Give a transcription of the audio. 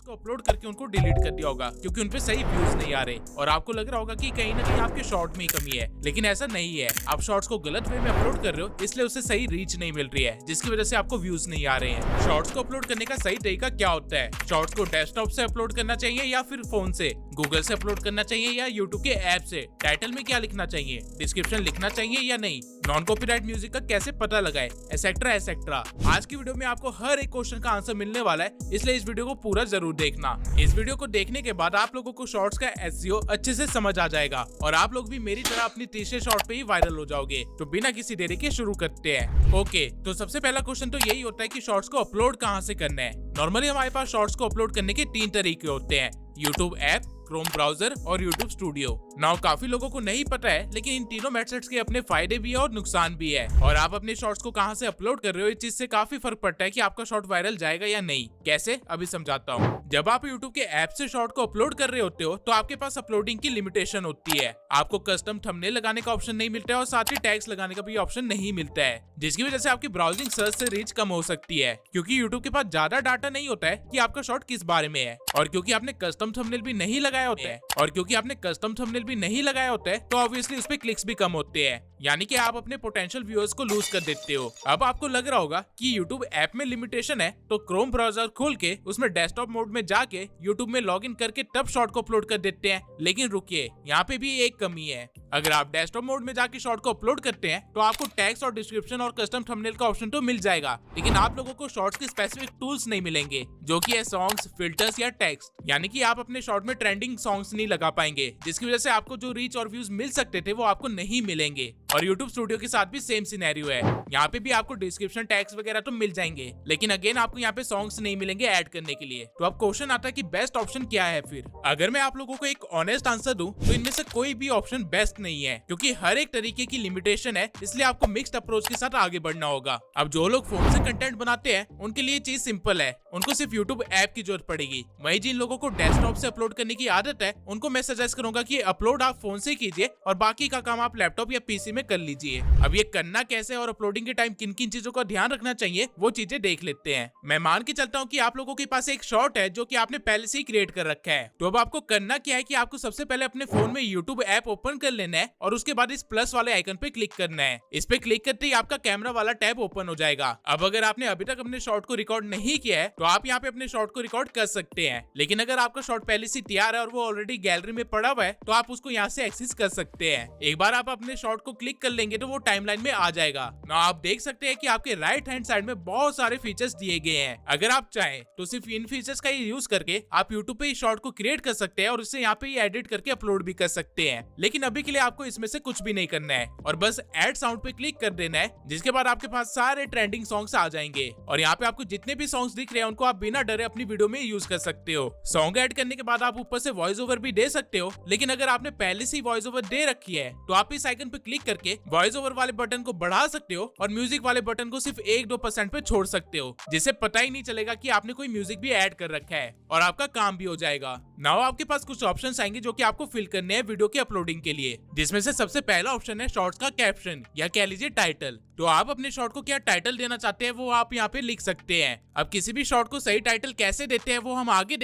को अपलोड करके उनको डिलीट कर दिया होगा क्योंकि उनपे सही व्यूज नहीं आ रहे और आपको लग रहा होगा कि कहीं ना कहीं आपके शॉर्ट में ही कमी है, लेकिन ऐसा नहीं है। आप शॉर्ट्स को गलत वे में अपलोड कर रहे हो, इसलिए उसे सही रीच नहीं मिल रही है, जिसकी वजह से आपको व्यूज नहीं आ रहे हैं। शॉर्ट्स को अपलोड करने का सही तरीका क्या होता है? शॉर्ट्स को डेस्कटॉप से अपलोड करना चाहिए या फिर फोन से, गूगल से अपलोड करना चाहिए या यूट्यूब के ऐप से, टाइटल में क्या लिखना चाहिए, डिस्क्रिप्शन लिखना चाहिए या नहीं, नॉन कॉपीराइट म्यूजिक का कैसे पता लगाए, एसेट्रा एसेट्रा। आज की वीडियो में आपको हर एक क्वेश्चन का आंसर मिलने वाला है, इसलिए इस वीडियो को पूरा जरूर देखना। इस वीडियो को देखने के बाद आप लोगों को शॉर्ट्स का एसईओ अच्छे से समझ आ जाएगा और आप लोग भी मेरी तरह अपनी तीसरे शॉर्ट पे ही वायरल हो जाओगे। तो बिना किसी देरी के शुरू करते हैं। ओके, तो सबसे पहला क्वेश्चन तो यही होता है कि शॉर्ट्स को अपलोड कहाँ से करना है। नॉर्मली हमारे पास शॉर्ट्स को अपलोड करने के 3 तरीके होते हैं, यूट्यूब ऐप, क्रोम ब्राउजर और यूट्यूब स्टूडियो। नाउ काफी लोगों को नहीं पता है, लेकिन इन तीनों मेथड्स के अपने फायदे भी है और नुकसान भी है। और आप अपने शॉर्ट्स को कहां से अपलोड कर रहे हो, इस चीज से काफी फर्क पड़ता है कि आपका शॉर्ट वायरल जाएगा या नहीं। कैसे, अभी समझाता हूँ। जब आप यूट्यूब के ऐप से शॉर्ट को अपलोड कर रहे होते हो तो आपके पास अपलोडिंग की लिमिटेशन होती है। आपको कस्टम थंबनेल लगाने का ऑप्शन नहीं मिलता है और साथ ही टैग्स लगाने का भी ऑप्शन नहीं मिलता है, जिसकी वजह से आपकी ब्राउजिंग सर्च से रीच कम हो सकती है, क्योंकि यूट्यूब के पास ज्यादा डाटा नहीं होता है कि आपका शॉर्ट किस बारे में है। और क्योंकि आपने कस्टम थंबनेल भी नहीं लगाया होता है तो ऑब्वियसली उस पे क्लिक्स भी कम होते हैं, यानी कि आप अपने पोटेंशियल व्यूअर्स को लूज कर देते हो। अब आपको लग रहा होगा कि YouTube ऐप में लिमिटेशन है, तो क्रोम ब्राउजर खोल के उसमें डेस्कटॉप मोड में जाके YouTube में लॉगिन करके तब शॉर्ट को अपलोड कर देते हैं। लेकिन रुकिए, यहाँ पे भी एक कमी है। अगर आप डेस्कटॉप मोड में जाके शॉर्ट को अपलोड करते हैं तो आपको टैग्स और डिस्क्रिप्शन और कस्टम थंबनेल का ऑप्शन तो मिल जाएगा, लेकिन आप लोगों को शॉर्ट्स के स्पेसिफिक टूल्स नहीं मिलेंगे, जो कि है सॉन्ग्स, फिल्टर्स या टेक्स्ट। यानी कि आप अपने शॉर्ट में ट्रेंडिंग सॉन्ग्स नहीं लगा पाएंगे, जिसकी वजह से आपको जो रीच और व्यूज मिल सकते थे वो आपको नहीं मिलेंगे। और YouTube स्टूडियो के साथ भी सेम सिनेरियो है। यहाँ पे भी आपको डिस्क्रिप्शन टैग्स वगैरह तो मिल जाएंगे, लेकिन अगेन आपको यहाँ पे सॉन्ग्स नहीं मिलेंगे ऐड करने के लिए। तो अब क्वेश्चन आता है कि बेस्ट ऑप्शन क्या है फिर? अगर मैं आप लोगों को एक ऑनेस्ट आंसर दूं तो इनमें से कोई भी ऑप्शन बेस्ट नहीं है, क्योंकि हर एक तरीके की लिमिटेशन है, इसलिए आपको मिक्स्ड अप्रोच के साथ आगे बढ़ना होगा। अब जो लोग फोन से कंटेंट बनाते हैं उनके लिए चीज सिंपल है, उनको सिर्फ यूट्यूब ऐप की जरूरत पड़ेगी। वहीं जिन लोगों को डेस्कटॉप से अपलोड करने की आदत है उनको मैं सजेस्ट करूंगा कि अपलोड आप फोन से कीजिए और बाकी का काम आप लैपटॉप या पीसी में कर लीजिए। अब ये करना कैसे और अपलोडिंग के टाइम किन किन चीजों का ध्यान रखना चाहिए वो चीजें देख लेते हैं। मैं मान के चलता हूँ कि आप लोगों के पास एक शॉर्ट है जो कि आपने पहले से ही क्रिएट कर रखा है। तो अब आपको करना क्या है कि आपको सबसे पहले अपने फोन में यूट्यूब ऐप ओपन कर लेना है और उसके बाद इस प्लस वाले आइकन पे क्लिक करना है। इस पे क्लिक करते ही आपका कैमरा वाला टैब ओपन हो जाएगा। अब अगर आपने अभी तक अपने शॉर्ट को रिकॉर्ड नहीं किया है तो आप यहाँ पे अपने शॉर्ट को रिकॉर्ड कर सकते हैं, लेकिन अगर आपका शॉर्ट पहले से तैयार है और वो ऑलरेडी गैलरी में पड़ा हुआ है तो आप उसको यहाँ से एक्सेस कर सकते हैं। एक बार आप अपने शॉर्ट को क्लिक कर लेंगे तो वो टाइमलाइन में आ जाएगा। ना आप देख सकते हैं कि आपके राइट हैंड साइड में बहुत सारे फीचर्स दिए गए हैं। अगर आप चाहें तो सिर्फ इन फीचर्स का ही यूज करके आप यूट्यूब पे ही शॉर्ट को क्रिएट कर सकते हैं और उससे यहाँ पे ही एडिट करके अपलोड भी कर सकते हैं। लेकिन अभी के लिए आपको इसमें से कुछ भी नहीं करना है और बस ऐड साउंड पे क्लिक कर देना है, जिसके बाद आपके पास सारे ट्रेंडिंग सॉन्ग्स आ जाएंगे और यहाँ पे आपको जितने भी सॉन्ग्स दिख रहे हैं उनको आप बिना डरे अपनी वीडियो में यूज कर सकते हो। सॉन्ग ऐड करने के बाद आप ऊपर से वॉइस ओवर भी दे सकते हो, लेकिन अगर आपने पहले से ही वॉइस ओवर दे रखी है तो आप इस आइकन पे क्लिक करके वॉइस ओवर वाले बटन को बढ़ा सकते हो और म्यूजिक वाले बटन को सिर्फ 1-2% पे छोड़ सकते हो, जिससे पता ही नहीं चलेगा कि आपने कोई म्यूजिक भी ऐड कर रखा है और आपका काम भी हो जाएगा। नाउ आपके पास कुछ ऑप्शंस आएंगे जो कि आपको फिल करने हैं वीडियो की अपलोडिंग के लिए, जिसमें से सबसे पहला ऑप्शन है शॉर्ट्स का कैप्शन या कह लीजिए टाइटल। तो आप अपने शॉर्ट को क्या टाइटल देना चाहते हैं वो आप यहाँ पे लिख सकते हैं। अब किसी भी शॉर्ट को सही टाइटल कैसे देते हैं वो हम आगे